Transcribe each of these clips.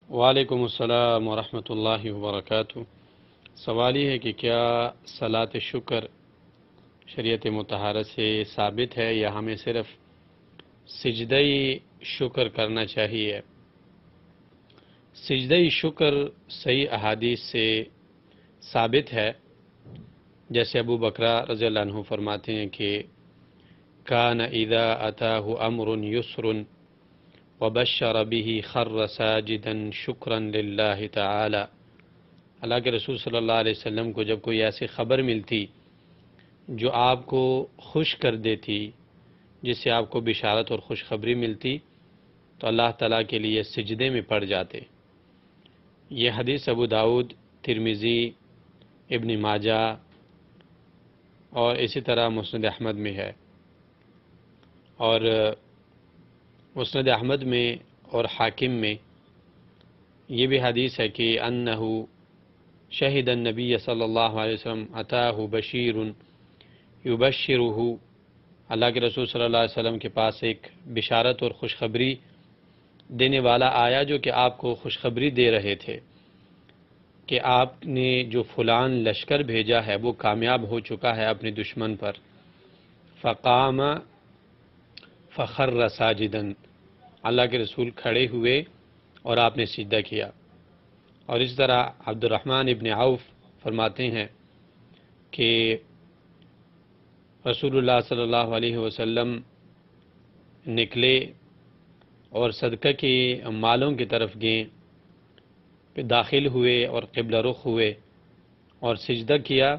وعلیکم السلام ورحمۃ اللہ وبرکاتہ۔ سوال یہ ہے کہ کیا صلاۃ شکر شریعت مطہرہ سے ثابت ہے یا ہمیں صرف سجدہ شکر کرنا چاہیے؟ سجدہ شکر صحیح احادیث سے ثابت ہے، جیسے ابو بکرہ رضی اللہ عنہ فرماتے ہیں کہ کان اذا اتاہ امر یسر وبشر به خر ساجدا شکرا للہ تعالی۔ اللہ کے رسول صلی اللہ علیہ وسلم کو جب کوئی ایسی خبر ملتی جو آپ کو خوش کر دیتی، جس سے آپ کو بشارت اور خوشخبری ملتی، تو اللہ تعالیٰ کے لیے سجدے میں پڑ جاتے۔ یہ حدیث ابو داؤد، ترمذی، ابن ماجہ اور اسی طرح مسند احمد میں ہے، اور مسند احمد میں اور حاکم میں یہ بھی حدیث ہے کہ انہو شہد النبی صلی اللہ علیہ وسلم اتاہ بشیر یبشرہ، اللہ کے رسول صلی اللہ علیہ وسلم کے پاس ایک بشارت اور خوشخبری دینے والا آیا جو کہ آپ کو خوشخبری دے رہے تھے کہ آپ نے جو فلان لشکر بھیجا ہے وہ کامیاب ہو چکا ہے اپنے دشمن پر۔ فقام فخر ساجدا، اللہ کے رسول کھڑے ہوئے اور آپ نے سجدہ کیا۔ اور اس طرح عبد الرحمن ابن عوف فرماتے ہیں کہ رسول اللہ صلی اللہ علیہ وسلم نکلے اور صدقہ کے مالوں کی طرف گئے، پھر داخل ہوئے اور قبلہ رخ ہوئے اور سجدہ کیا،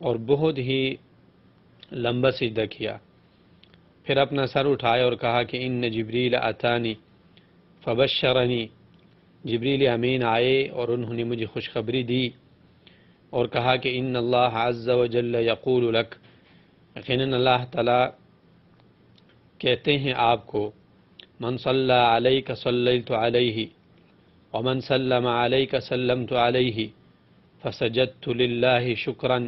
اور بہت ہی لمبا سجدہ کیا۔ پھر اپنا سر اٹھایا اور کہا کہ ان جبریل اتانی فبشرنی، جبریل امین آئے اور انہوں نے مجھے خوشخبری دی اور کہا کہ ان اللہ عز و جل یقول لک، یقیناً اللہ تعالیٰ کہتے ہیں آپ کو من صلی علیک صلیت علیہ ومن سلم علیک سلمت علیہ فسجدت للہ شکرا۔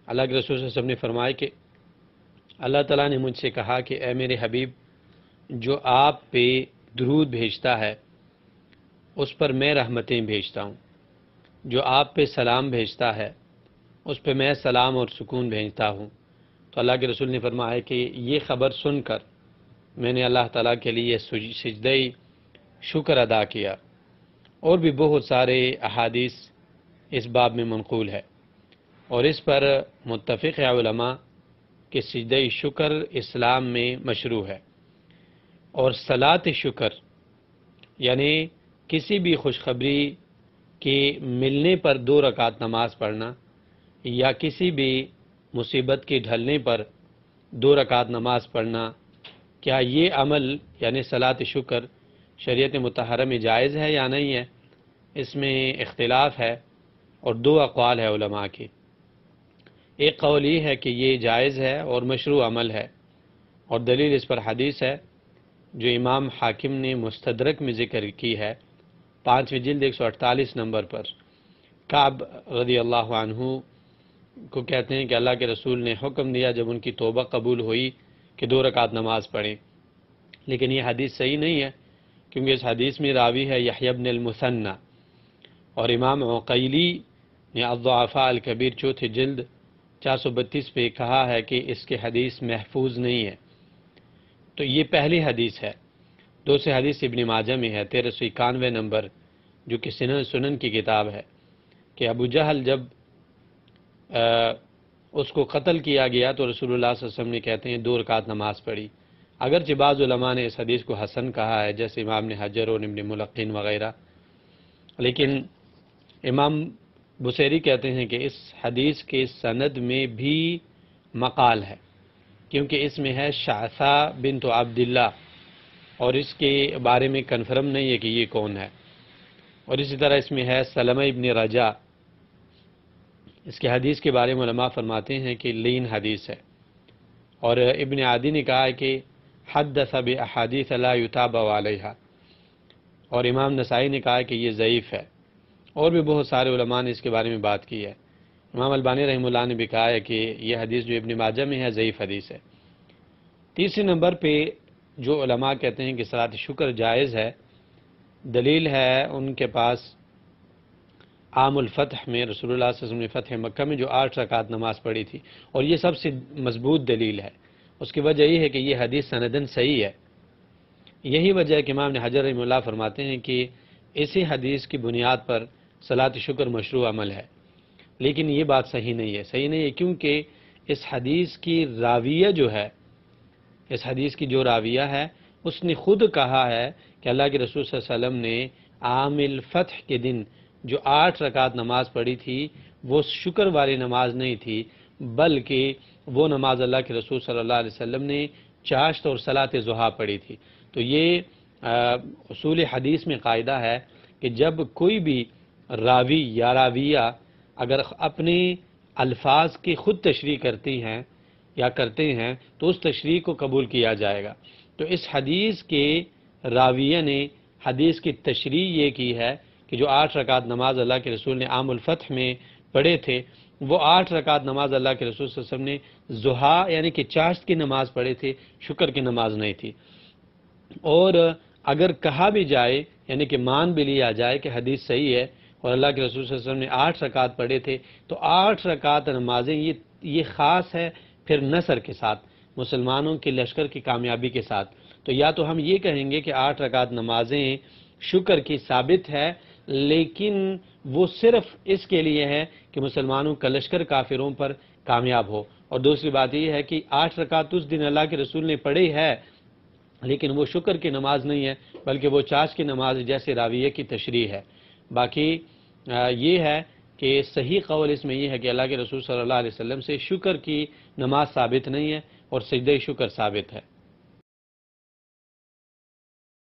اللہ کے رسول صلی اللہ علیہ وسلم نے فرمایا کہ اللہ تعالیٰ نے مجھ سے کہا کہ اے میرے حبیب، جو آپ پہ درود بھیجتا ہے اس پر میں رحمتیں بھیجتا ہوں، جو آپ پہ سلام بھیجتا ہے اس پہ میں سلام اور سکون بھیجتا ہوں۔ تو اللہ کے رسول نے فرمایا کہ یہ خبر سن کر میں نے اللہ تعالیٰ کے لیے سجدہ شکر ادا کیا۔ اور بھی بہت سارے احادیث اس باب میں منقول ہے، اور اس پر متفق ہے علماء کہ سجدہ شکر اسلام میں مشروع ہے۔ اور صلاۃ شکر یعنی کسی بھی خوشخبری کے ملنے پر 2 رکعت نماز پڑھنا، یا کسی بھی مصیبت کے ڈھلنے پر 2 رکعت نماز پڑھنا، کیا یہ عمل یعنی صلاۃ شکر شریعت مطہرہ میں جائز ہے یا نہیں ہے؟ اس میں اختلاف ہے اور 2 اقوال ہے علماء کے۔ ایک قول یہ ہے کہ یہ جائز ہے اور مشروع عمل ہے، اور دلیل اس پر حدیث ہے جو امام حاکم نے مستدرک میں ذکر کی ہے، 5ویں جلد 148 نمبر پر۔ کعب رضی اللہ عنہ کو کہتے ہیں کہ اللہ کے رسول نے حکم دیا جب ان کی توبہ قبول ہوئی کہ 2 رکعت نماز پڑھیں، لیکن یہ حدیث صحیح نہیں ہے، کیونکہ اس حدیث میں راوی ہے یحییٰ بن المثنی، اور امام عقیلی نے الضعفاء الکبیر 4 جلد 432 پہ کہا ہے کہ اس کے حدیث محفوظ نہیں ہے۔ تو یہ پہلی حدیث ہے۔ دوسری حدیث ابن ماجہ میں ہے 1391 نمبر، جو کہ سنن کی کتاب ہے، کہ ابو جہل جب اس کو قتل کیا گیا تو رسول اللہ صلی اللہ علیہ وسلم نے کہتے ہیں 2 رکعت نماز پڑھی۔ اگرچہ بعض علماء نے اس حدیث کو حسن کہا ہے، جیسے امام نے حجر اور ابن ملقن وغیرہ، لیکن امام بصیری کہتے ہیں کہ اس حدیث کے سند میں بھی مقال ہے، کیونکہ اس میں ہے شعثہ بنت عبداللہ، اور اس کے بارے میں کنفرم نہیں ہے کہ یہ کون ہے۔ اور اسی طرح اس میں ہے سلمہ ابن رجا، اس کے حدیث کے بارے میں علماء فرماتے ہیں کہ لین حدیث ہے، اور ابن عادی نے کہا ہے کہ حدث باحادیث لا یتابع علیہا، اور امام نسائی نے کہا ہے کہ یہ ضعیف ہے، اور بھی بہت سارے علماء نے اس کے بارے میں بات کی ہے۔ امام البانی رحمہ اللہ نے بھی کہا ہے کہ یہ حدیث جو ابن ماجہ میں ہے ضعیف حدیث ہے۔ تیسرے نمبر پہ جو علماء کہتے ہیں کہ صلاۃ شکر جائز ہے، دلیل ہے ان کے پاس عام الفتح میں رسول اللہ صلی اللہ علیہ وسلم نے فتح مکہ میں جو 8 رکعت نماز پڑھی تھی، اور یہ سب سے مضبوط دلیل ہے۔ اس کی وجہ یہ ہے کہ یہ حدیث سندن صحیح ہے۔ یہی وجہ ہے کہ امام نے حجر رحمہ اللہ فرماتے ہیں کہ اسی حدیث کی بنیاد پر صلاۃ شکر مشروع عمل ہے، لیکن یہ بات صحیح نہیں ہے۔ صحیح نہیں ہے کیونکہ اس حدیث کی راویہ جو ہے، اس حدیث کی جو راویہ ہے، اس نے خود کہا ہے کہ اللہ کے رسول صلی اللہ علیہ وسلم نے عام الفتح کے دن جو 8 رکعت نماز پڑھی تھی وہ شکر والی نماز نہیں تھی، بلکہ وہ نماز اللہ کے رسول صلی اللہ علیہ وسلم نے چاشت اور صلاۃ ضحیٰ پڑھی تھی۔ تو یہ اصول حدیث میں قاعدہ ہے کہ جب کوئی بھی راوی یا راویہ اگر اپنے الفاظ کی خود تشریح کرتی ہیں یا کرتے ہیں تو اس تشریح کو قبول کیا جائے گا۔ تو اس حدیث کے راویہ نے حدیث کی تشریح یہ کی ہے کہ جو 8 رکعت نماز اللہ کے رسول نے عام الفتح میں پڑھے تھے، وہ 8 رکعت نماز اللہ کے رسول صلی اللہ علیہ وسلم نے ضحیٰ یعنی کہ چاشت کی نماز پڑھی تھی، شکر کی نماز نہیں تھی۔ اور اگر کہا بھی جائے یعنی کہ مان بھی لیا جائے کہ حدیث صحیح ہے اور اللہ کے رسول صلی اللہ علیہ وسلم نے 8 رکعت پڑھے تھے، تو 8 رکعت نمازیں یہ خاص ہے پھر نصر کے ساتھ، مسلمانوں کے لشکر کی کامیابی کے ساتھ۔ تو یا تو ہم یہ کہیں گے کہ 8 رکعت نمازیں شکر کی ثابت ہے، لیکن وہ صرف اس کے لیے ہے کہ مسلمانوں کا لشکر کافروں پر کامیاب ہو، اور دوسری بات یہ ہے کہ 8 رکعت اس دن اللہ کے رسول نے پڑھی ہے لیکن وہ شکر کی نماز نہیں ہے بلکہ وہ چاشت کی نماز جیسے راویہ کی تشریح ہے۔ باقی یہ ہے کہ صحیح قول اس میں یہ ہے کہ اللہ کے رسول صلی اللہ علیہ وسلم سے شکر کی نماز ثابت نہیں ہے اور سجدہ شکر ثابت ہے۔